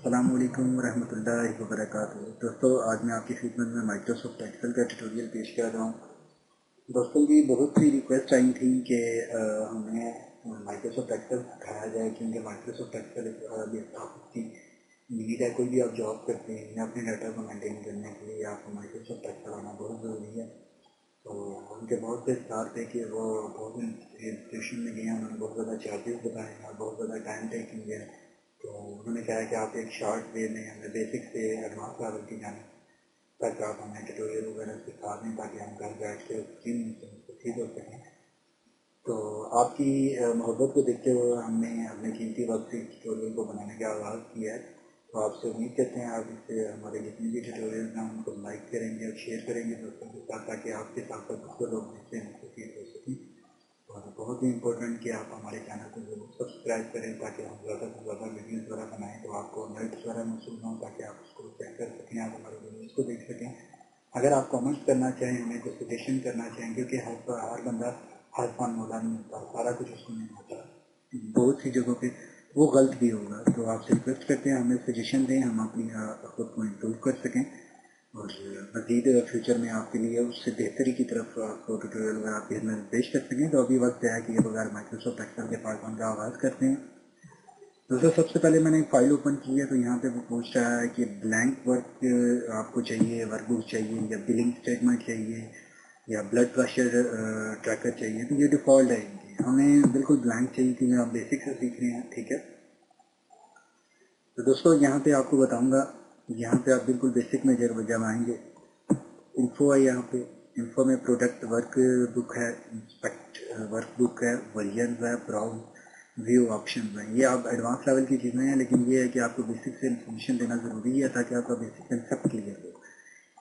अस्सलामुअलैकुम रहमतुल्लाहि व बरकातुहू। दोस्तों, आज मैं आपकी खिदमत में माइक्रोसॉफ्ट एक्सेल का ट्यूटोरियल पेश कर रहा हूँ। दोस्तों की बहुत सी रिक्वेस्ट आई थी कि हमें माइक्रोसॉफ्ट एक्सेल सिखाया जाए, क्योंकि माइक्रोसॉफ्ट एक्सेल की नीड है। कोई भी आप जॉब करते हैं या अपने डाटा को मेंटेन करने के लिए आपको माइक्रोसॉफ्ट एक्सेल आना बहुत ज़रूरी है। तो उनके बहुत से स्टार थे कि वो बहुत इंस्टीट्यूशन में गए, उन्होंने बहुत ज़्यादा चार्जेस बताए और बहुत ज़्यादा टाइम टेकिंग है। तो उन्होंने कहा कि आप एक शॉर्ट वे में हमें बेसिक से एडवांस लेवल की जाने तक आप हमें ट्यूटोरियल वगैरह सिखा दें, ताकि हम घर बैठ के स्क्रीन मुस्तफ़ीद हो सकें। तो आपकी मोहब्बत को देखते हुए हमने अपने कीमती वक्त से ट्यूटोरियल को बनाने का आगाज़ किया है। तो आपसे उम्मीद करते हैं आप इससे हमारे जितने भी ट्यूटोरियल हैं उनको लाइक करेंगे और शेयर करेंगे दोस्तों के साथ, ताकि आपके साथ साथ उसको लोग इससे मुस्तफ़ीद हो सकें। और बहुत ही इम्पोर्टेंट कि आप हमारे चैनल को जरूर सब्सक्राइब करें, ताकि हम ज़्यादा से ज़्यादा वीडियोज़ वगैरह बनाएं तो आपको अलर्ट्स वगैरह महसूस हों, ताकि आप उसको चेक कर सकें, आप हमारे वीडियोज़ को देख सकें। अगर आप कमेंट्स करना चाहें, हमें कुछ सजेशन करना चाहें, क्योंकि हर बंदा हर फन वाला नहीं होता, सारा कुछ उसको नहीं होता, बहुत सी जगहों पे वो गलत भी होगा। तो आपसे रिक्वेस्ट करते हैं हमें सजेशन दें, हम अपनी खुद को इम्प्रूव कर सकें और मज़ीद फ्यूचर में आपके लिए उससे बेहतरी की तरफ आपको ट्यूटोरियल वगैरह आपके में पेश कर सकें। तो अभी वक्त है कि बगैर माइक्रोसॉफ्ट एक्सेल के पार्ट 1 का आगाज़ करते हैं। दोस्तों, सबसे पहले मैंने एक फाइल ओपन की है, तो यहाँ पे वो पूछ रहा है कि ब्लैंक वर्क आपको चाहिए, वर्कबुक चाहिए या बिलिंग स्टेटमेंट चाहिए या ब्लड प्रेशर ट्रैकर चाहिए। तो ये डिफ़ॉल्ट है इनकी, हमें बिल्कुल ब्लैंक चाहिए क्योंकि आप बेसिक से सीख रहे हैं, ठीक है। तो दोस्तों, यहाँ पे आपको बताऊँगा, यहाँ पे आप बिल्कुल बेसिक में जब आएंगे, इन्फो है, यहाँ पे इन्फो में प्रोडक्ट वर्क बुक है, इंस्पेक्ट वर्क बुक है, वर्जन है, ब्राउज व्यू ऑप्शन है। ये आप एडवांस लेवल की चीज़ें हैं, लेकिन ये है कि आपको बेसिक से इन्फॉर्मेशन देना ज़रूरी है ताकि आपका बेसिक कंसेप्ट क्लियर हो।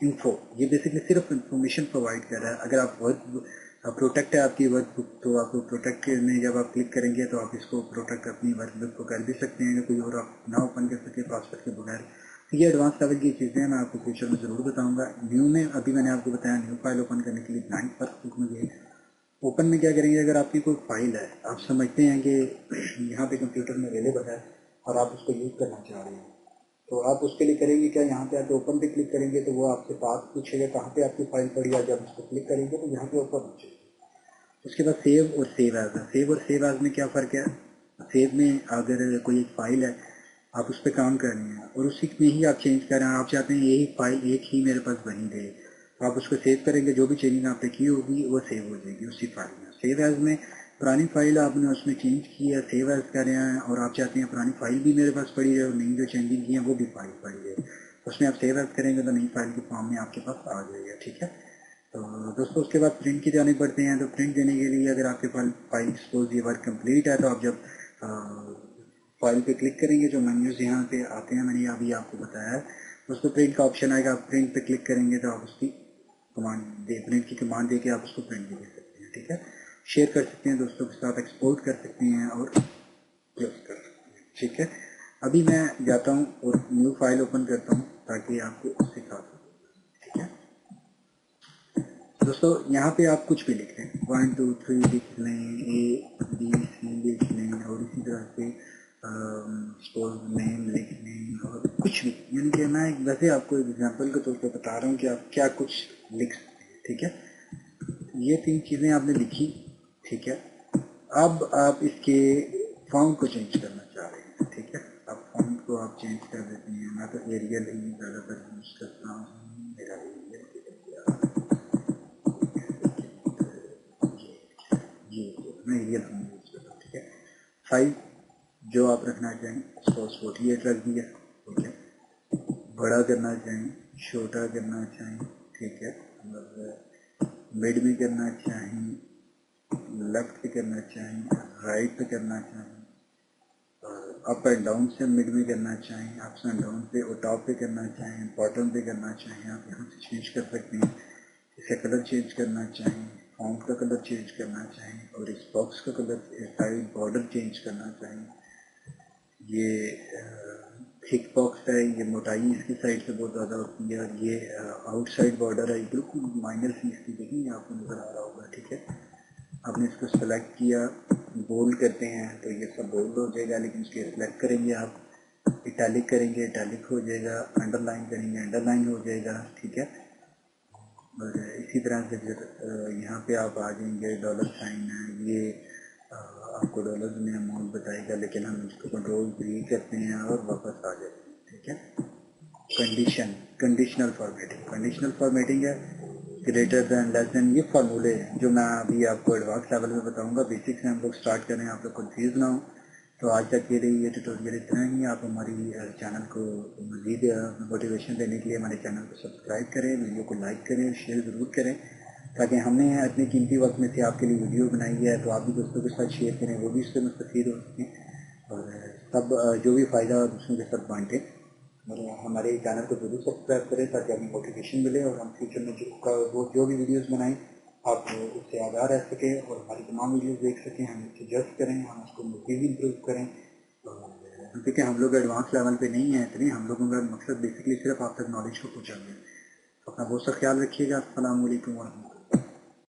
इन्फो ये बेसिकली सिर्फ इन्फॉर्मेशन प्रोवाइड कर रहा है। अगर आप वर्क प्रोडक्ट है आपकी वर्क बुक, तो आपको प्रोडक्ट में जब आप क्लिक करेंगे तो आप इसको प्रोडक्ट अपनी वर्क बुक को कर भी सकते हैं, कोई और आप ना ओपन कर सके पासवर्ड के बगैर। ये एडवांस लेवल की चीज़ें हैं, मैं आपको फ्यूचर में ज़रूर बताऊंगा। न्यू में अभी मैंने आपको बताया, न्यू फाइल ओपन करने के लिए ब्लैंक वर्कबुक में गए। ओपन में क्या करेंगे, अगर आपकी कोई फाइल है, आप समझते हैं कि यहाँ पे कंप्यूटर में अवेलेबल है और आप उसको यूज़ करना चाह रहे हैं, तो आप उसके लिए करेंगे क्या, यहाँ पे आके ओपन पे क्लिक करेंगे तो वो आपसे बात पूछेगा कहाँ पे आपकी फाइल पड़ी है। जब उसको क्लिक करेंगे तो यहाँ पे ओपन हो जाएगी। उसके बाद सेव और सेव एज है। सेव और सेव एज में क्या फ़र्क है, सेव में अगर कोई एक फाइल है, आप उस पर काम कर रहे हैं और उसी में ही आप चेंज कर रहे हैं, आप चाहते हैं यही फाइल एक ही मेरे पास बनी रहे, तो आप उसको सेव करेंगे, जो भी चेंजिंग आपने की होगी वो सेव हो जाएगी उसी फाइल में। सेव एज में पुरानी फाइल आपने उसमें चेंज की है, सेव एज कर रहे हैं और आप चाहते हैं पुरानी फाइल भी मेरे पास पड़ी है और नई जो चेंजिंग की है वो भी फाइल पड़ी है, उसमें आप सेव एज करेंगे तो नई फाइल की फॉर्म में आपके पास आ जाएगा, ठीक है। तो दोस्तों, उसके बाद प्रिंट की जाने पड़ते हैं। तो प्रिंट देने के लिए अगर आपके पास फाइल सपोज ये वर्क कंप्लीट है, तो आप जब फाइल पे क्लिक करेंगे, जो मेन्यूज यहाँ पे आते हैं मैंने अभी आपको बताया है, उस पर प्रिंट का ऑप्शन आएगा। आप प्रिंट पे क्लिक करेंगे तो आप उसकी कमांड प्रिंट की कमांड दे के आप उसको प्रिंट भी दे सकते हैं, ठीक है। शेयर कर सकते हैं दोस्तों के साथ, एक्सपोर्ट कर सकते हैं और क्लोज कर सकते हैं, ठीक है। अभी मैं जाता हूँ और न्यू फाइल ओपन करता हूँ ताकि आपको सिखा सकूँ, ठीक है। दोस्तों, यहाँ पे आप कुछ भी लिख लें, 1 2 3 लिख लें, A B C लिख लें और इसी तरह से स्पोज नेम लिख लें और कुछ भी, यानी कि मैं वैसे आपको एग्जांपल के तौर पे बता रहा हूँ कि आप क्या कुछ लिख सकते हैं, ठीक है। ये 3 चीज़ें आपने लिखी, ठीक है। अब आप इसके फॉन्ट को चेंज करना चाह रहे हैं, ठीक है। अब फॉन्ट को आप चेंज कर देते हैं। मैं तो एरियल ही ज़्यादातर यूज़ करता हूँ, मेरा एरियल मैं एरियल फॉन्ट यूज़ करता हूँ, ठीक है। साइज जो आप रखना चाहें, सपोज 48 रख दिया, ठीक है। बड़ा करना चाहें, छोटा करना चाहें, ठीक है। मिड में करना चाहें, लेफ्ट पे करना चाहें, राइट पे करना चाहें, अप एंड डाउन से मिड में करना चाहें, अप्स एंड डाउन पे और टॉप पे करना चाहें, बॉटम पे करना चाहें, आप यहाँ से चेंज कर सकते हैं। इसका कलर चेंज करना चाहें, फॉन्ट का कलर चेंज करना चाहें और इस बॉक्स का कलर साइड बॉर्डर चेंज करना चाहें। ये थिक बॉक्स है, ये मोटाई इसकी साइड से बहुत ज़्यादा होती है और ये आउटसाइड बॉर्डर है, बिल्कुल माइनर सी इसकी देखेंगे आपको नज़र आ रहा होगा, ठीक है। आपने इसको सेलेक्ट किया, बोल्ड करते हैं तो ये सब बोल्ड हो जाएगा, लेकिन इसके सेलेक्ट करेंगे आप इटैलिक करेंगे इटैलिक हो जाएगा, अंडरलाइन करेंगे अंडरलाइन हो जाएगा, ठीक है। और इसी तरह से फिर यहाँ पे आप आ जाएंगे, डॉलर साइन है ये आपको डॉलर में अमाउंट बताएगा, लेकिन हम इसको कंट्रोल भी करते हैं और वापस आ जाते हैं, ठीक है। कंडीशनल फॉर्मेटिंग है, ग्रेटर दैन लेस दैन, ये फार्मूले हैं जो मैं अभी आपको एडवांस लेवल में बताऊंगा। बेसिक से हम लोग स्टार्ट करें, आप लोग कंफ्यूज ना हो। तो आज तक ये रही ये ट्यूटोरियल इतना ही। आप हमारी चैनल को मज़ीद मोटिवेशन देने के लिए हमारे चैनल को सब्सक्राइब करें, वीडियो को लाइक करें, शेयर ज़रूर करें, ताकि हमने अपने कीमती वक्त में से आपके लिए वीडियो बनाई है तो आप भी दोस्तों के साथ शेयर करें, वो भी इससे मुस्तफ़ीद हो सकें और सब जो भी फ़ायदा दूसरों के साथ बांटें। और हमारे चैनल को जरूर सब्सक्राइब करें ताकि हमें मोटिवेशन मिले और हम फ्यूचर में जो भी वीडियोस बनाएं आप उससे आगाह रह सकें और हमारी तमाम वीडियोस देख सकें, हम उससे जज करें, हम उसको मज़ीद इम्प्रूव करें। क्योंकि हम लोग एडवांस लेवल पे नहीं है इतने, हम लोगों का मकसद बेसिकली सिर्फ आप तक नॉलेज को पहुँचाना है। अपना बहुत सा ख्याल रखिएगा। अस्सलाम वालेकुम।